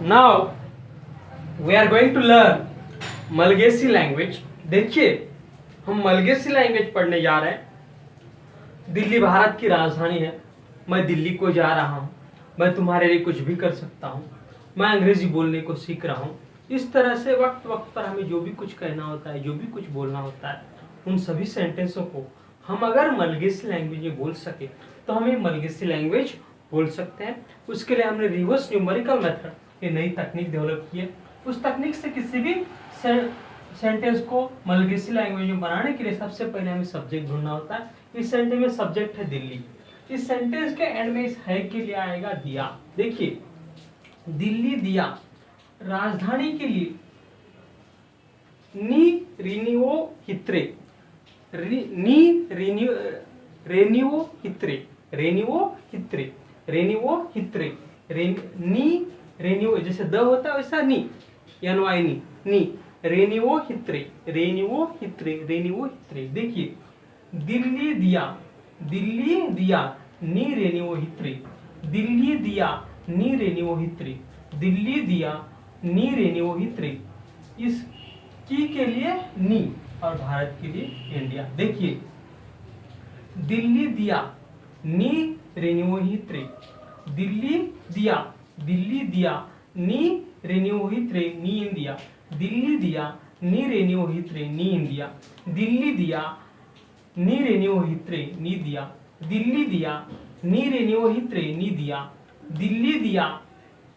Now we are going to learn Malagasy language. देखिए हम मलगेसी language पढ़ने जा रहे हैं। दिल्ली भारत की राजधानी है। मैं दिल्ली को जा रहा हूँ। मैं तुम्हारे लिए कुछ भी कर सकता हूँ। मैं अंग्रेजी बोलने को सीख रहा हूँ। इस तरह से वक्त वक्त पर हमें जो भी कुछ कहना होता है, जो भी कुछ बोलना होता है, उन सभी सेंटेंसों को हम अगर मलगेसी लैंग्वेज में बोल सके तो हमें मलगेसी लैंग्वेज बोल सकते हैं। उसके लिए हमने रिवर्स न्यूमेरिकल मेथड, ये नई तकनीक डेवलप की है। उस तकनीक से किसी भी सेंटेंस को मलगेसी लैंग्वेज में बनाने के लिए सबसे पहले हमें सब्जेक्ट ढूंढना होता है। इस सेंटेंस में सब्जेक्ट है दिल्ली। इस सेंटेंस के एंड में इस है के लिए आएगा दिया। देखिए दिल्ली दिया, राजधानी के लिए नी रिनिवो हित्रे, नी रेनिवो हित्रे, रेनिवो हित्रे, रेनिवो हित्रे, नी रेनिवो, जैसे द होता है वैसा नी, NY नी रेनिवो हित्रे, रेनिवो हित्रे, रेनिवो हित्रे। देखिए दिल्ली दिया, दिल्ली दिया नी रेनिवो हित्रे, दिल्ली दिया नी रेनिवो हित्रे, दिल्ली दिया नी रेनिवो हित्रे। इस की के लिए नी और भारत के लिए इंडिया। देखिए दिल्ली दिया नी रेनिवो हित्रे, दिल्ली दिया, दिल्ली दिया नी रेनिवो हित्रे, नी इंडिया, दिल्ली दिया नी रेनिवो हित्रे, नी इंडिया, दिल्ली दिया नी रेनिवो हित्रे, नी दिया, दिल्ली दिया नी रेनिवो हित्रे, नी दिया, दिल्ली दिया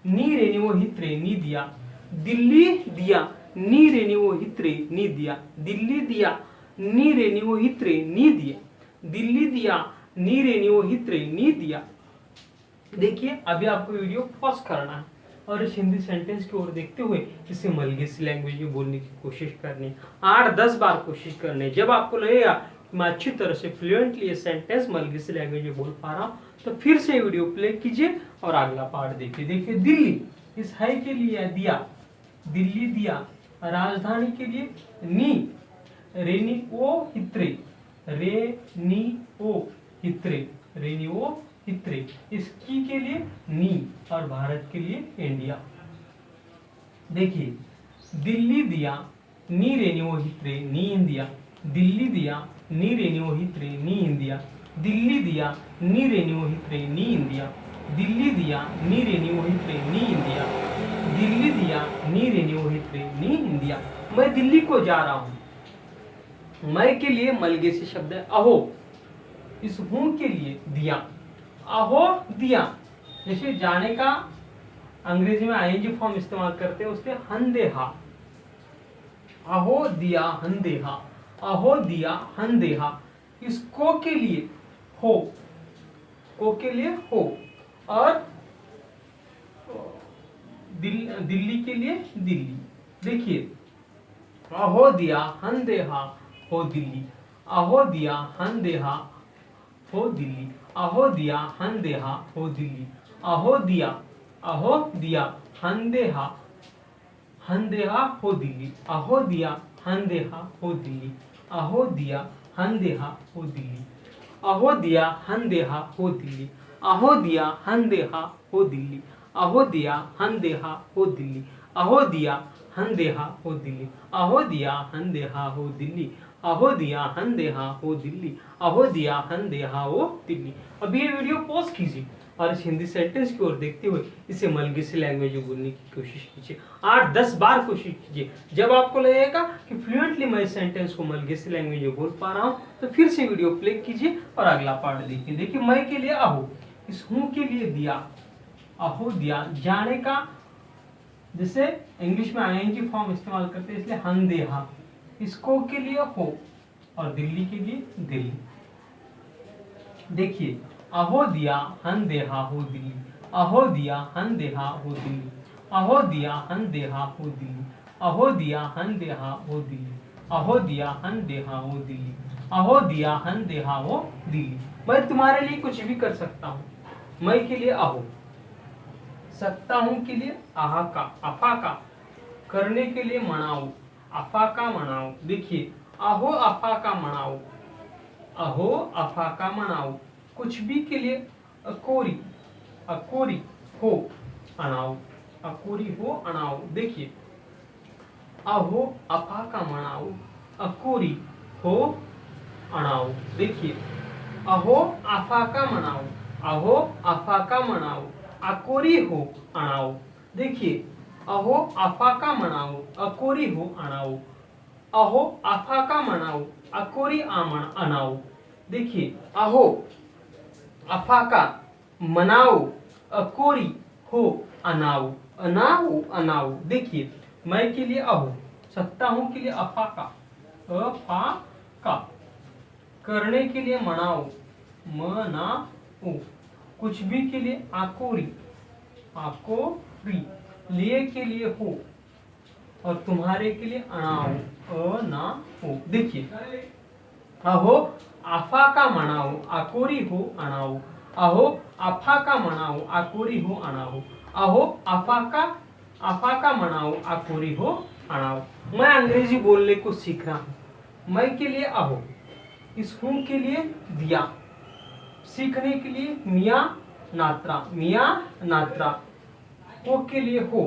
नी रेनिवो हित्रे, नी दिया, दिल्ली दिया नी रेनिवो हित्रे, नी दिया, दिल्ली दिया नी रेनिवो हित्रे, नी दिया, दिल्ली दिया नी रेनिवो हित्रे, नी दिया। देखिए अभी आपको वीडियो पॉज करना है और इस हिंदी सेंटेंस की ओर देखते हुए इसे मलगेसी लैंग्वेज में बोलने की कोशिश करनी है। 8-10 बार कोशिश करनी है। जब आपको लगेगा कि मैं अच्छी तरह से फ्लुएंटली ये सेंटेंस मलगेसी लैंग्वेज में बोल पा रहा हूँ तो फिर से वीडियो प्ले कीजिए और अगला पार्ट देखिए। देखिए दिल्ली, इस है के लिए दिया, दिल्ली दिया, राजधानी के लिए नी रेनिवो हित्रे, रेनिवो हित्रे, रेनिवो हित्रे। इसकी के लिए नी और भारत के लिए इंडिया। देखिए दिल्ली दिया नी रेनिवो हित्रे, नी इंडिया, दिल्ली दिया नी रेनिवो हित्रे, नी इंडिया, दिल्ली दिया नी रेनिवो हित्रे, नी इंडिया, दिल्ली दिया नी रेनिवो हित्रे, नी इंडिया, दिल्ली दिया नी रेनिवो हित्रे, नी इंडिया। मैं दिल्ली को जा रहा हूं। मैं के लिए मलगेसी शब्द है अहो। इस हूं के लिए दिया, अहो दिया। जैसे जाने का अंग्रेजी में ING फॉर्म इस्तेमाल करते हैं, उससे हंदेहा, अहो दिया हंदेहा, अहो दिया हंदेहा। इस को के लिए हो, को के लिए हो, और दिल्ली के लिए दिल्ली। देखिए अहो दिया हंदेहा हो दिल्ली, अहो दिया हंदेहा हो दिल्ली, अहो दिया हंदेहा हो दिल्ली, अहो दिया, अहो दिया हंदेहा, हंदेहा हो दिल्ली, अहो दिया हंदेहा हो दिल्ली, अहो दिया हंदेहा हो दिल्ली, अहो दिया हंदेहा हो दिल्ली, अहो दिया हंदेहा हो दिल्ली, अहो दिया हंदेहा हो दिल्ली, अहो दिया हंदेहा हो दिल्ली, अहो दिया हंदेहा हो दिल्ली, अहो दिया हंदेहा हो दिल्ली, अहो दिया हंदेहा हो दिल्ली। अब ये वीडियो पॉज कीजिए और इस हिंदी सेंटेंस की ओर देखते हुए इसे मलगेसी लैंग्वेज में बोलने की कोशिश कीजिए। 8-10 बार कोशिश कीजिए। जब आपको लगेगा कि फ्लुएंटली मैं इस सेंटेंस को मलगेसी लैंग्वेज में बोल पा रहा हूँ तो फिर से वीडियो प्ले कीजिए और अगला पार्ट देखिए। देखिए मैं के लिए अहो, इस हूं के लिए दिया, अहो दिया। जाने का जैसे इंग्लिश में ING फॉर्म इस्तेमाल करते हैं इसलिए हंदेहा। इसको के लिए हो और दिल्ली के लिए दिल्ली। देखिए अहो दिया हंदेहा हो दिल्ली, अहो दिया हंदेहा हो दिल्ली, अहो दिया हंदेहा हो दिल्ली, अहो दिया हंदेहा हो दिल्ली, अहो दिया हंदेहा हो दिल्ली, अहो दिया हंदेहा हो दिल्ली। मैं तुम्हारे लिए कुछ भी कर सकता हूँ। मैं के लिए अहो, सकता हूँ के लिए आहा का, अफा का, करने के लिए मनाओ, अफा का मनाओ। देखिए अहो अफा का मनाओ, अहो अफा का मनाओ। कुछ भी के लिए अकोरी, अकोरी हो अनाओ। अकुरी हो अणाऊ। देखिए अहो अफा का मनाऊ, अकुरी हो अणाऊ। देखिए अहो अफा का मनाऊ, अहो अफा का मनाऊ, अकोरी हो अणाऊ। देखिए अहो अफा का मनाऊ, अकोरी हो अणाऊ, अहो अफा का मनाऊ, अकोरी आमण अनाऊ। देखिए अहो अफा का मनाऊ, अकोरी हो अनाऊ, अनाऊ अनाऊ। देखिए मैं के लिए अहो, सकता हूं के लिए अफा का, अफा का, करने के लिए मनाऊ, मनाऊ, कुछ भी के लिए आकोरी, आकोरी, लिए के लिए हो, और तुम्हारे के लिए अनाऊ, अनाऊ। देखिए अहो आफा का मनाऊ, आकोरी हो अनाऊ, अहो आफा का मनाऊ, आकोरी हो अनाऊ, अहो आफा का मनाऊ, आकोरी हो अनाऊ। मैं अंग्रेजी बोलने को सीख रहा हूं। मैं के लिए अहो, इस हूं के लिए दिया, सीखने के लिए मिया नात्रा, मिया नात्रा, हो के लिए हो,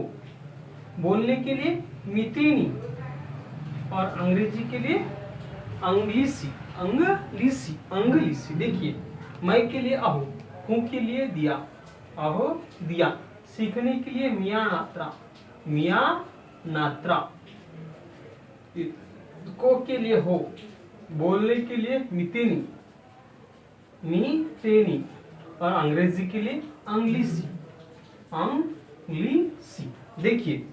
बोलने के लिए मितिनी, और अंग्रेजी के लिए अंग्लिसी, अंग्लिसी, अंग्लिसी। देखिए मैं के लिए अहो, हूं के लिए दिया, अहो दिया, सीखने के लिए मिया नात्रा, मिया नात्रा, को के लिए हो, बोलने के लिए मितेनी, मितेनी, और अंग्रेजी के लिए अंग्लिसी, अंग्लिसी। देखिए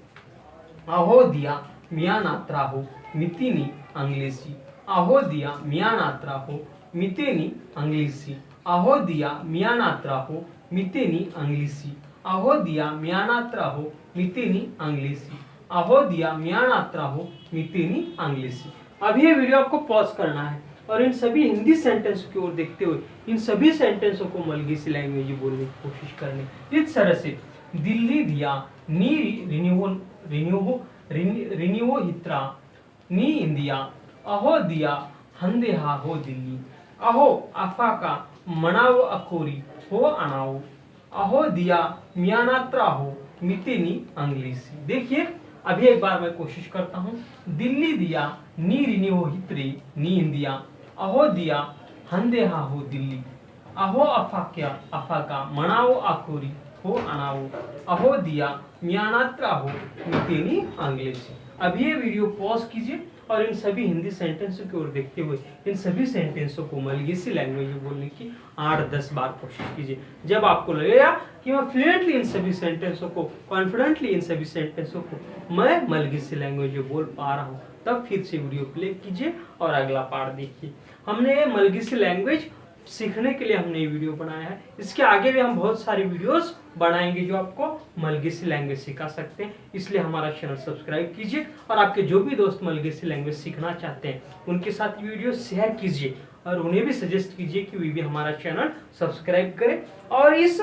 अहो दिया मिया नात्रा हो, मितिनी, अंग्लिसी, अहो दिया मिया नात्रा हो, मितेनी, अंग्लिसी, अहो दिया मिया नात्रा हो, मितेनी, अंग्लिसी, अहो दिया मिया नात्रा हो, मितेनी, अंग्लिसी, अहो दिया मिया नात्रा हो, मितेनी, अंग्लिसी। अभी ये वीडियो आपको पॉज करना है और इन सभी हिंदी सेंटेंस की ओर देखते हुए इन सभी सेंटेंसों को मलगीसी लैंग्वेज बोलने की कोशिश करनी। इस तरह से दिल्ली दिया नी रिन्यूवो हित्रा, नी इंडिया, अहो दिया हंदेहा हो दिल्ली, अहो अफा का मनाओ अकोरी हो अनाओ, अहो दिया मियानात्रा हो, मितेनी, अंग्लिसी। देखिए अभी एक बार मैं कोशिश करता हूँ। दिल्ली दिया नी रिन्यूवो हित्रे, नी इंडिया, अहो दिया हंदेहा हो दिल्ली, अहो अफा का मनाओ अकोरी हो अनाओ, अहो दिया मियानात्रा हो, मितेनी, अंग्लिसी। अब ये वीडियो पॉज कीजिए और इन सभी हिंदी सेंटेंसों की ओर देखते हुए इन सभी सेंटेंसों को मलगीसी लैंग्वेज में बोलने की 8-10 बार कोशिश कीजिए। जब आपको लगेगा कि मैं फ्लुएंटली इन सभी सेंटेंसों को, कॉन्फिडेंटली इन सभी सेंटेंसों को मैं मलगीसी लैंग्वेज में बोल पा रहा हूँ, तब फिर से वीडियो प्ले कीजिए और अगला पार्ट देखिए। हमने मलगीसी लैंग्वेज सीखने के लिए हमने ये वीडियो बनाया है। इसके आगे भी हम बहुत सारी वीडियोस बनाएंगे जो आपको मलगीसी लैंग्वेज सिखा सकते हैं। इसलिए हमारा चैनल सब्सक्राइब कीजिए और आपके जो भी दोस्त मलगीसी लैंग्वेज सीखना चाहते हैं उनके साथ वीडियो शेयर कीजिए और उन्हें भी सजेस्ट कीजिए कि वे भी हमारा चैनल सब्सक्राइब करें। और इस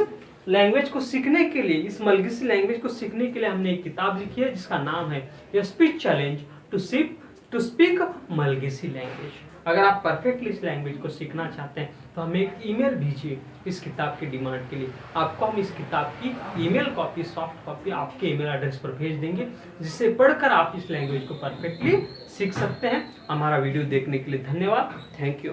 लैंग्वेज को सीखने के लिए, इस मलगीसी लैंग्वेज को सीखने के लिए हमने एक किताब लिखी है जिसका नाम है speech challenge to speak Malagasy language. अगर आप परफेक्टली इस लैंग्वेज को सीखना चाहते हैं तो हमें एक ईमेल भेजिए इस किताब की डिमांड के लिए। आपको हम इस किताब की ईमेल कॉपी, सॉफ्ट कॉपी आपके ईमेल एड्रेस पर भेज देंगे, जिससे पढ़कर आप इस लैंग्वेज को परफेक्टली सीख सकते हैं। हमारा वीडियो देखने के लिए धन्यवाद। Thank you.